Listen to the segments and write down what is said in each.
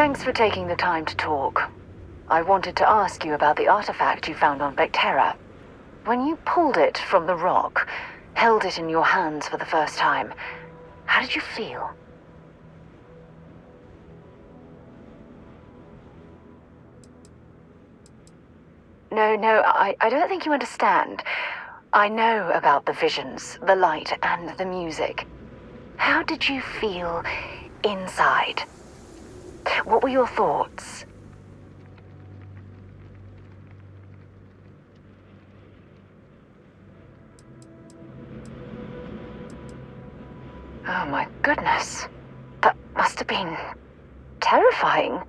Thanks for taking the time to talk. I wanted to ask you about the artifact you found on Bethesda. When you pulled it from the rock, held it in your hands for the first time, how did you feel? No, I don't think you understand. I know about the visions, the light, and the music. How did you feel inside? What were your thoughts? Oh my goodness. That must have been terrifying.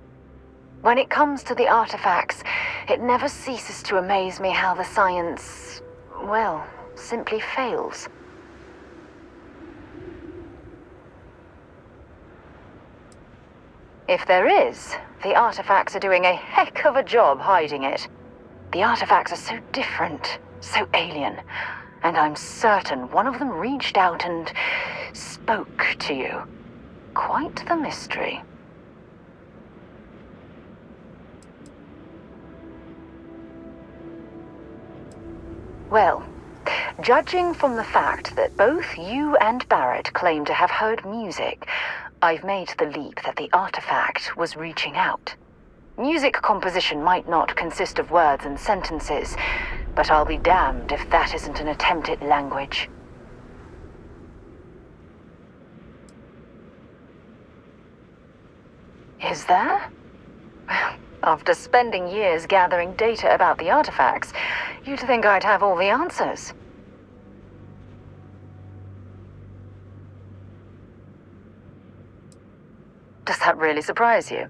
When it comes to the artifacts, it never ceases to amaze me how the science, well, simply fails. If there is, the artifacts are doing a heck of a job hiding it. The artifacts are so different, so alien, and I'm certain one of them reached out and spoke to you. Quite the mystery. Well, judging from the fact that both you and Barrett claim to have heard music, I've made the leap that the artifact was reaching out. Music composition might not consist of words and sentences, but I'll be damned if that isn't an attempt at language. Is there? After spending years gathering data about the artifacts, you'd think I'd have all the answers. Does that really surprise you?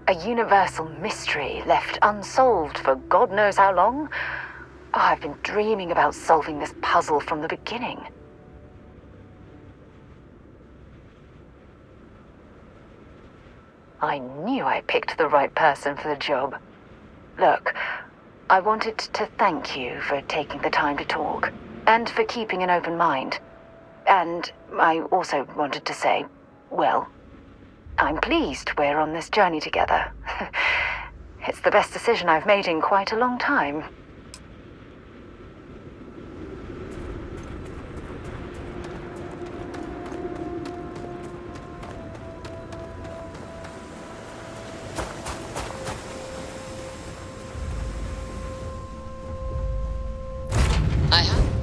A universal mystery left unsolved for God knows how long? Oh, I've been dreaming about solving this puzzle from the beginning. I knew I picked the right person for the job. Look, I wanted to thank you for taking the time to talk, and for keeping an open mind. And I also wanted to say, well, I'm pleased we're on this journey together. It's the best decision I've made in quite a long time.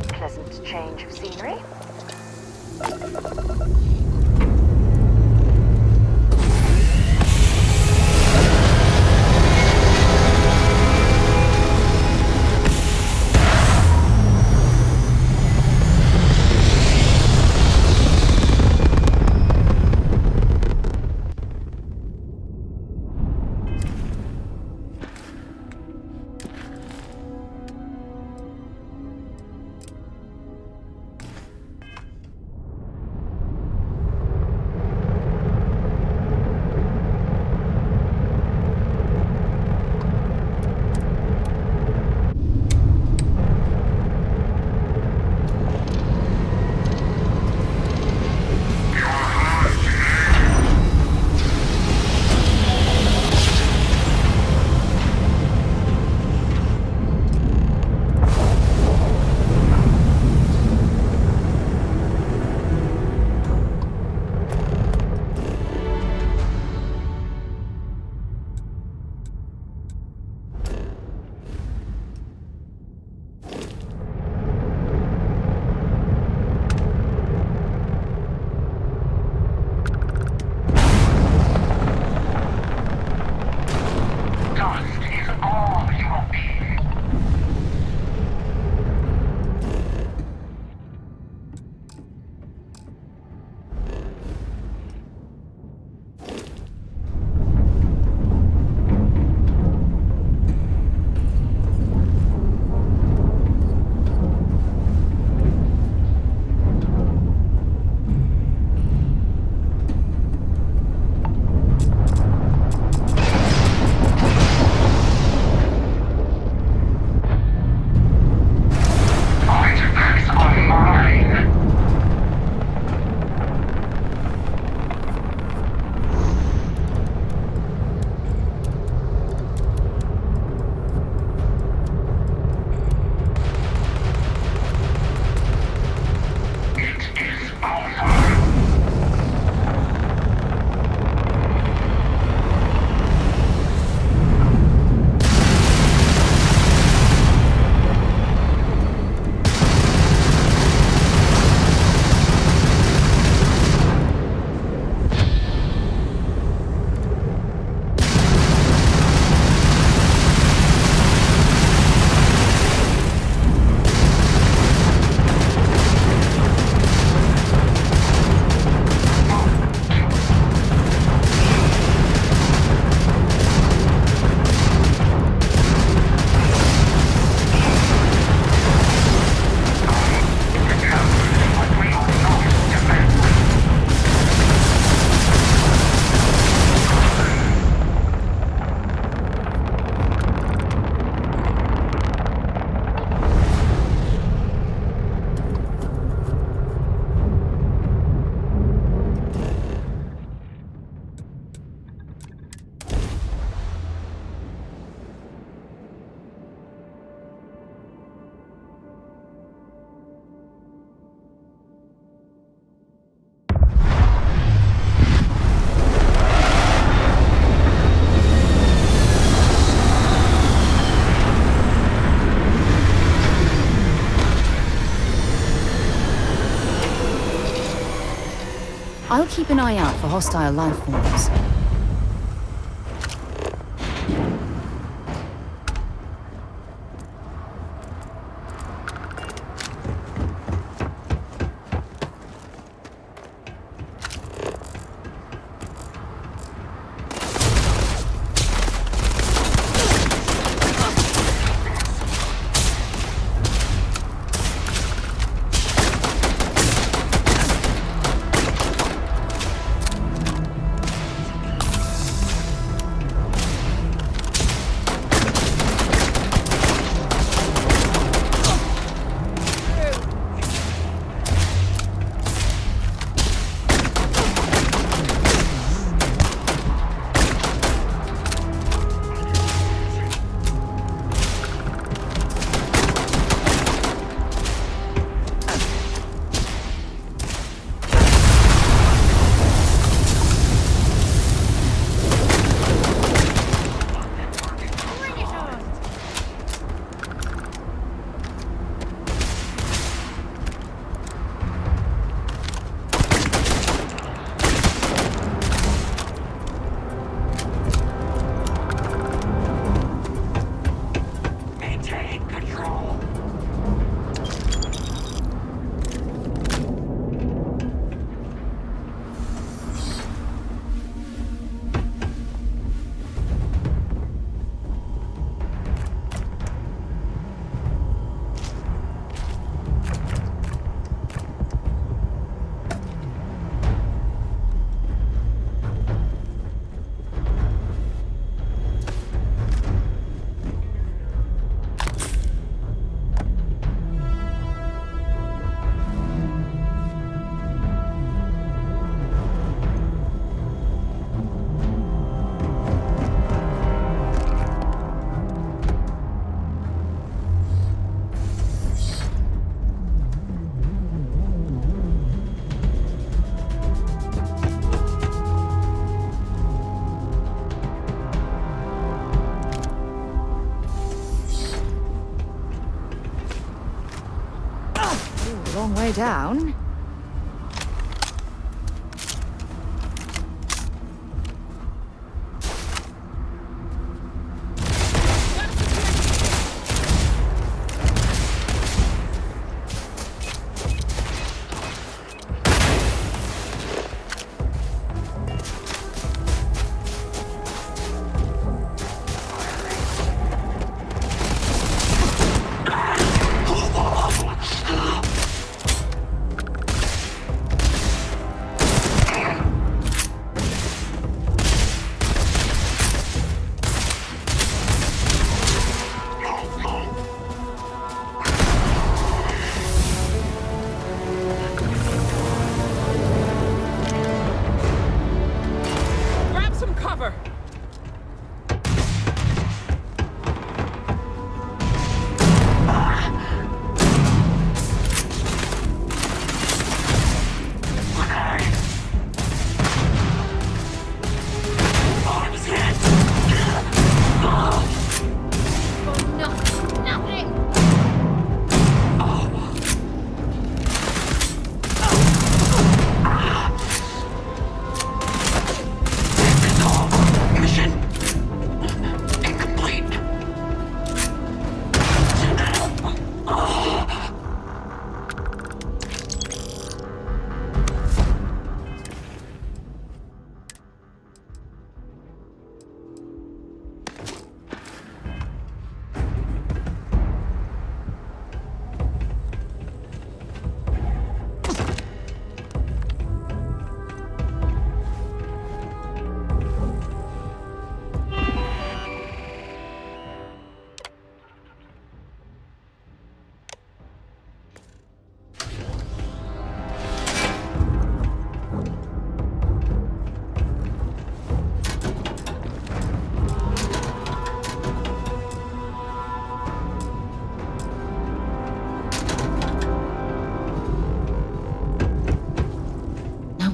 Pleasant change of scenery. I'll keep an eye out for hostile life forms. Long way down.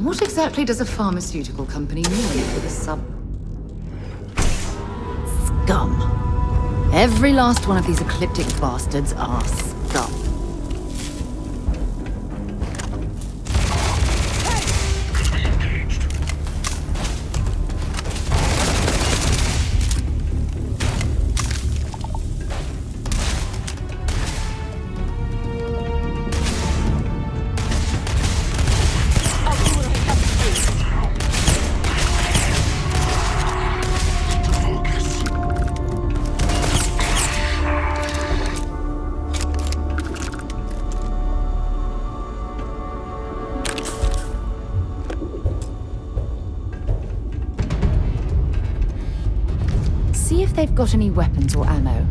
What exactly does a pharmaceutical company need with a Scum. Every last one of these ecliptic bastards are scum. see if they've got any weapons or ammo.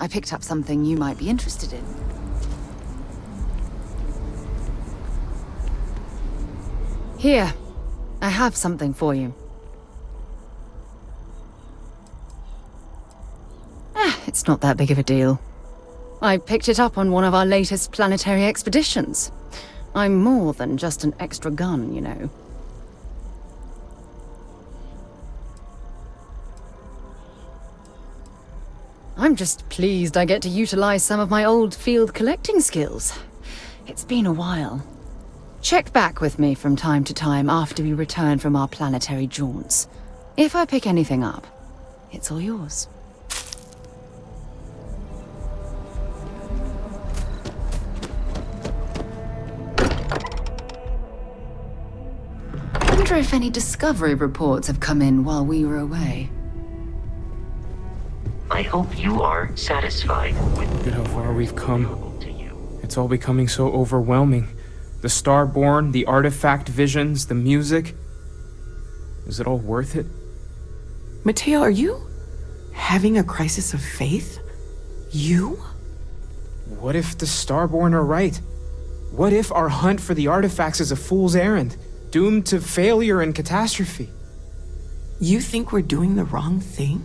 I picked up something you might be interested in. Here, I have something for you. It's not that big of a deal. I picked it up on one of our latest planetary expeditions. I'm more than just an extra gun, you know. I'm just pleased I get to utilize some of my old field collecting skills. It's been a while. Check back with me from time to time after we return from our planetary jaunts. If I pick anything up, it's all yours. wonder if any discovery reports have come in while we were away. I hope you are satisfied with Look at how far we've come. available to you. It's all becoming so overwhelming. The Starborn, the artifact visions, the music. Is it all worth it? Mateo, are you having a crisis of faith? You? What if the Starborn are right? What if our hunt for the artifacts is a fool's errand, doomed to failure and catastrophe? You think we're doing the wrong thing?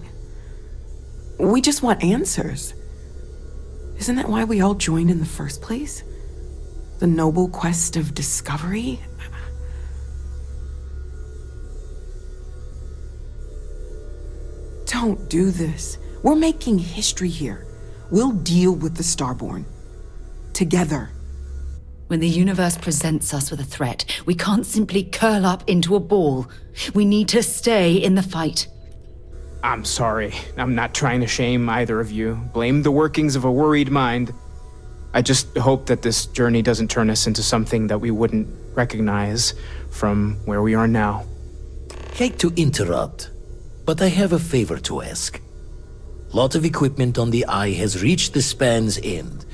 We just want answers. Isn't that why we all joined in the first place? The noble quest of discovery? Don't do this. We're making history here. We'll deal with the Starborn. Together. When the universe presents us with a threat, we can't simply curl up into a ball. We need to stay in the fight. I'm sorry. I'm not trying to shame either of you. Blame the workings of a worried mind. I just hope that this journey doesn't turn us into something that we wouldn't recognize from where we are now. Hate to interrupt, but I have a favor to ask. Lot of equipment on the Eye has reached the span's end.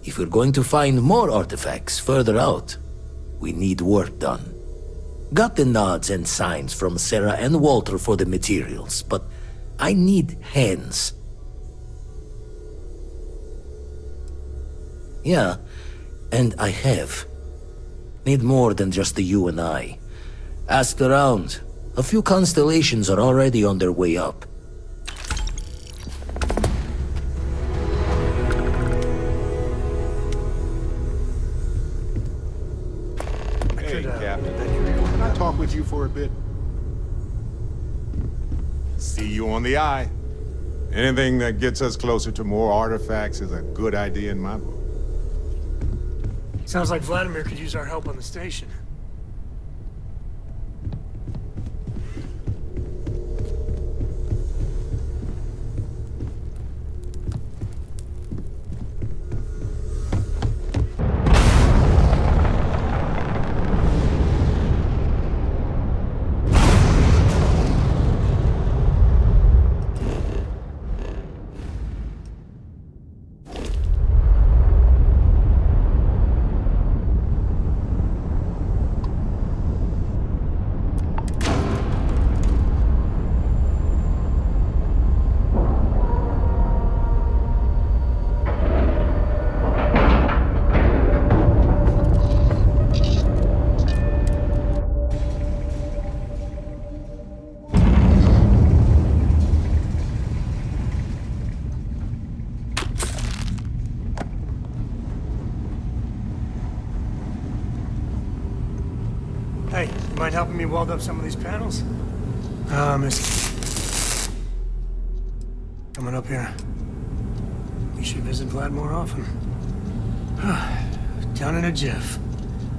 If we're going to find more artifacts further out, we need work done. Got the nods and signs from Sarah and Walter for the materials, but I need hands. Yeah, and I have. Need more than just the you and I. Asked around. A few constellations are already on their way up. Hey, Captain. Can I talk with you for a bit? See you on the Eye. Anything that gets us closer to more artifacts is a good idea in my book. Sounds like Vladimir could use our help on the station. Hey, you mind helping me weld up some of these panels? Miss... Coming up here. We should visit Vlad more often. Down in a jiff.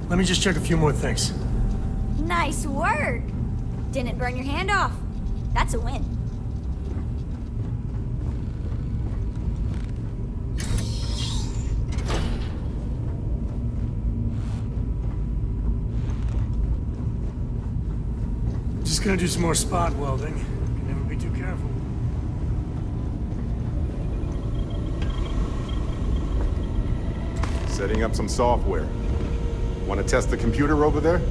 Let me just check a few more things. Nice work! Didn't burn your hand off. That's a win. Just gonna do some more spot welding. Can never be too careful. Setting up some software. Want to test the computer over there?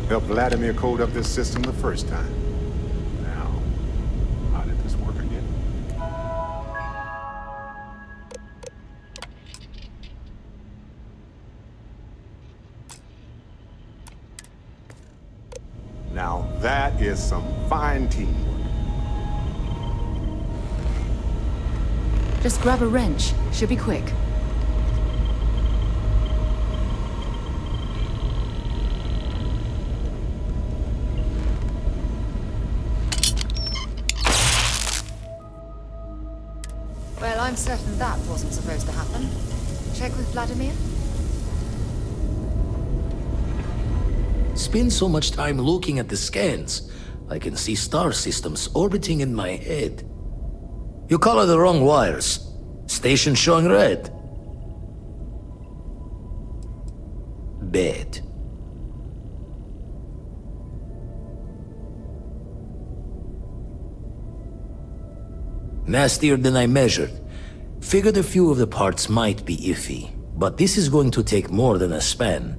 Helped Vladimir code up this system the first time. Now, how did this work again? Now that is some fine teamwork. Just grab a wrench. Should be quick. Well, I'm certain that wasn't supposed to happen. Check with Vladimir? Spend so much time looking at the scans, I can see star systems orbiting in my head. You color the wrong wires. Station showing red. Bad. Nastier than I measured. Figured a few of the parts might be iffy, but this is going to take more than a span.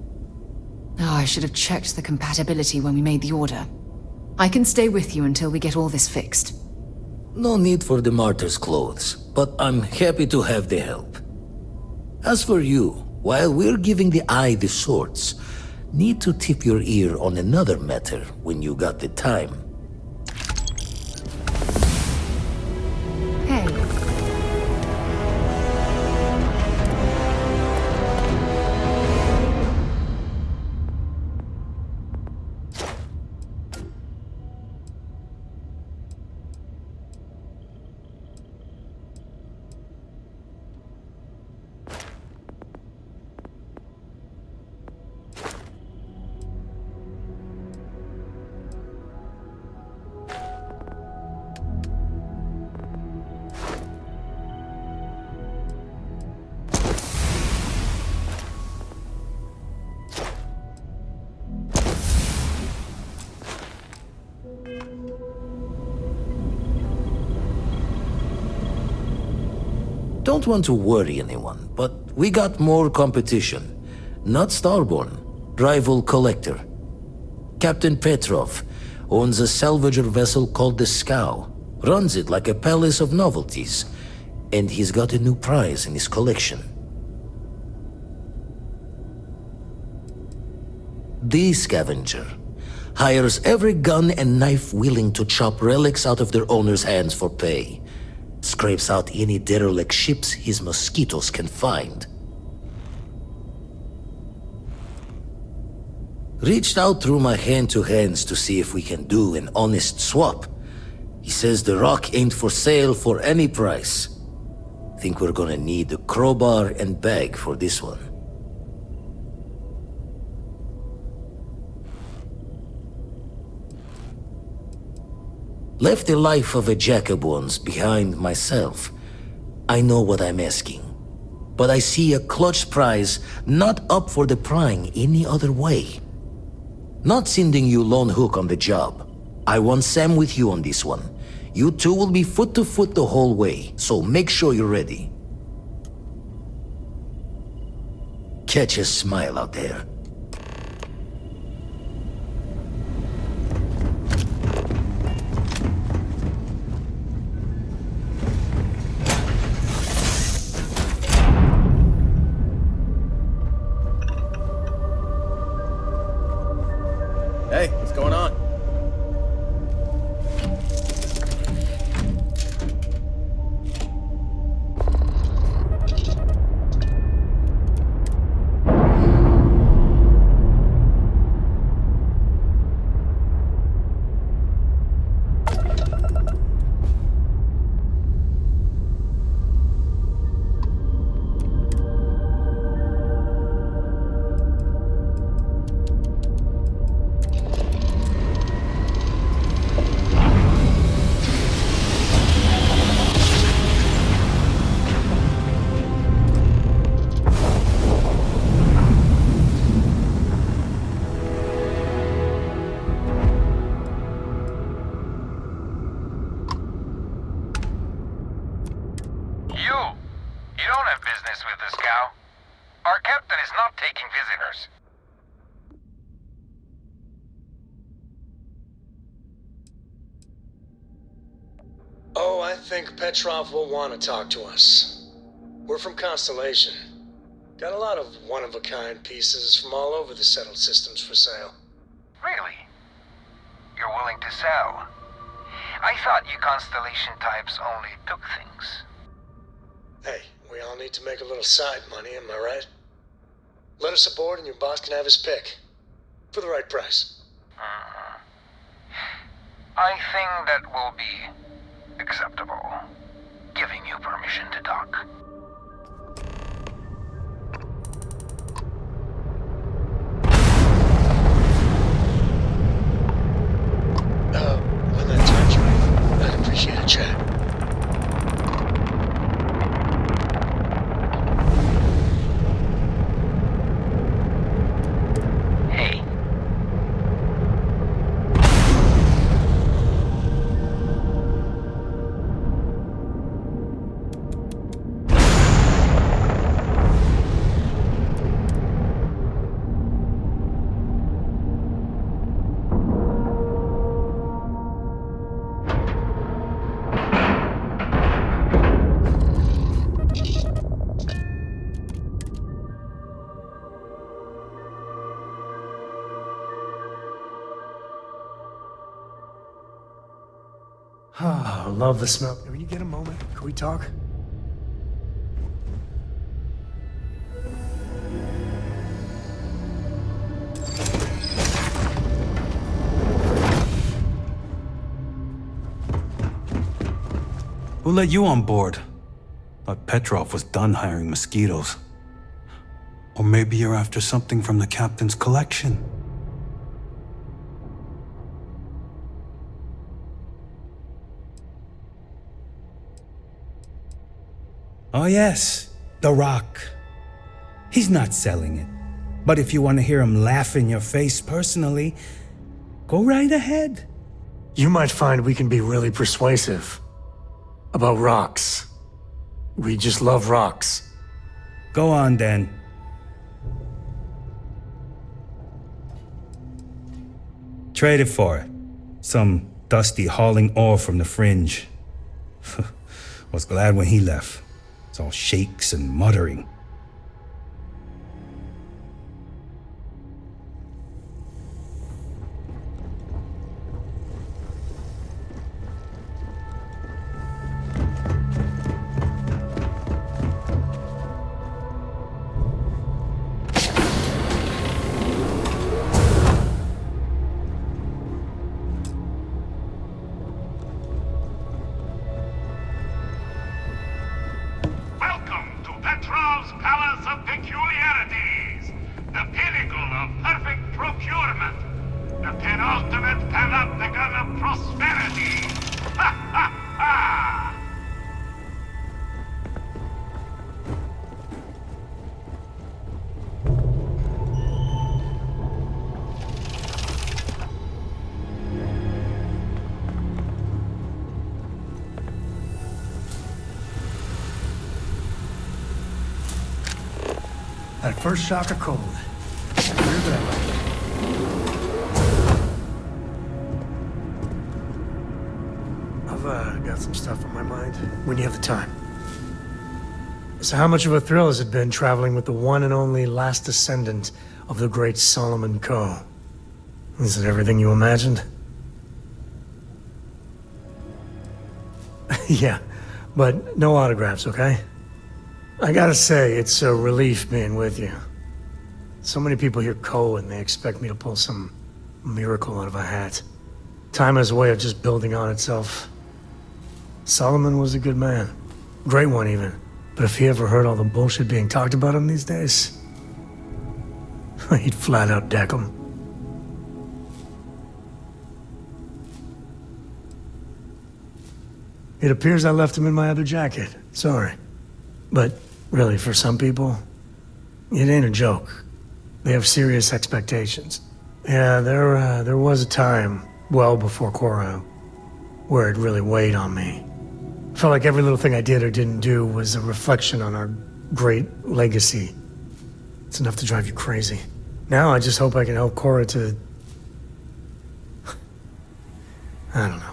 Oh, I should have checked the compatibility when we made the order. I can stay with you until we get all this fixed. No need for the martyr's clothes, but I'm happy to have the help. As for you, while we're giving the eye the swords, need to tip your ear on another matter when you got the time. Hey. Don't want to worry anyone, but we got more competition. Not Starborn, rival collector. Captain Petrov owns a salvager vessel called the Scow. Runs it like a palace of novelties. And he's got a new prize in his collection. The Scavenger hires every gun and knife willing to chop relics out of their owner's hands for pay. Scrapes out any derelict ships his mosquitoes can find. Reached out through my hand-to-hands to see if we can do an honest swap. He says the rock ain't for sale for any price. Think we're gonna need a crowbar and bag for this one. Left the life of a jack-of-bones behind myself. I know what I'm asking. But I see a clutch prize not up for the prying any other way. Not sending you lone hook on the job. I want Sam with you on this one. You two will be foot to foot the whole way, so make sure you're ready. Catch a smile out there. Hey, what's going on? You don't have business with this cow. Our captain is not taking visitors. Oh, I think Petrov will want to talk to us. We're from Constellation. Got a lot of one-of-a-kind pieces from all over the settled systems for sale. Really? You're willing to sell? I thought you Constellation types only took things. Hey, we all need to make a little side money, am I right? Let us aboard and your boss can have his pick. For the right price. I think that will be acceptable. Giving you permission to talk. When that time's right, I'd appreciate a chat. Hey. Oh, love the smell. When you get a moment, can we talk? Who let you on board? Thought Petrov was done hiring mosquitoes. Or maybe you're after something from the captain's collection. Oh yes, The Rock. He's not selling it. But if you want to hear him laugh in your face personally, go right ahead. You might find we can be really persuasive. About rocks. We just love rocks. Go on then. Trade it for it. Some dusty hauling ore from the fringe. Was glad when he left. It's all shakes and muttering. That first shock of cold. Here's that. I've got some stuff on my mind when you have the time. So how much of a thrill has it been traveling with the one and only last descendant of the great Solomon Coe? Is it everything you imagined? Yeah, but no autographs, okay? I gotta say, it's a relief being with you. So many people hear Coe and they expect me to pull some miracle out of a hat. Time has a way of just building on itself. Solomon was a good man. Great one, even. But if he ever heard all the bullshit being talked about him these days, he'd flat out deck him. It appears I left him in my other jacket. Sorry. But really, for some people, it ain't a joke. They have serious expectations. Yeah, there was a time, well before Cora, where it really weighed on me. Felt like every little thing I did or didn't do was a reflection on our great legacy. It's enough to drive you crazy. Now I just hope I can help Cora to... I don't know.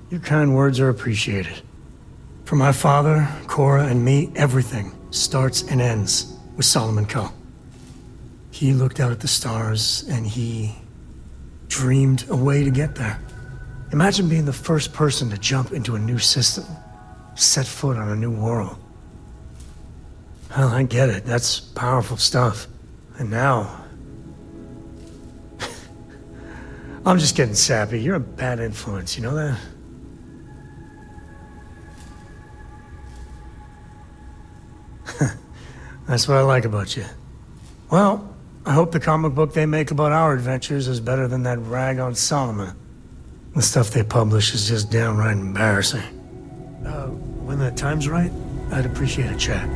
Your kind words are appreciated. For my father, Cora, and me, everything starts and ends with Solomon Coe. He looked out at the stars, and he dreamed a way to get there. Imagine being the first person to jump into a new system, set foot on a new world. Well, I get it. That's powerful stuff. And now... I'm just getting sappy. You're a bad influence, you know that? That's what I like about you. Well, I hope the comic book they make about our adventures is better than that rag on Solomon. The stuff they publish is just downright embarrassing. When the time's right, I'd appreciate a chat.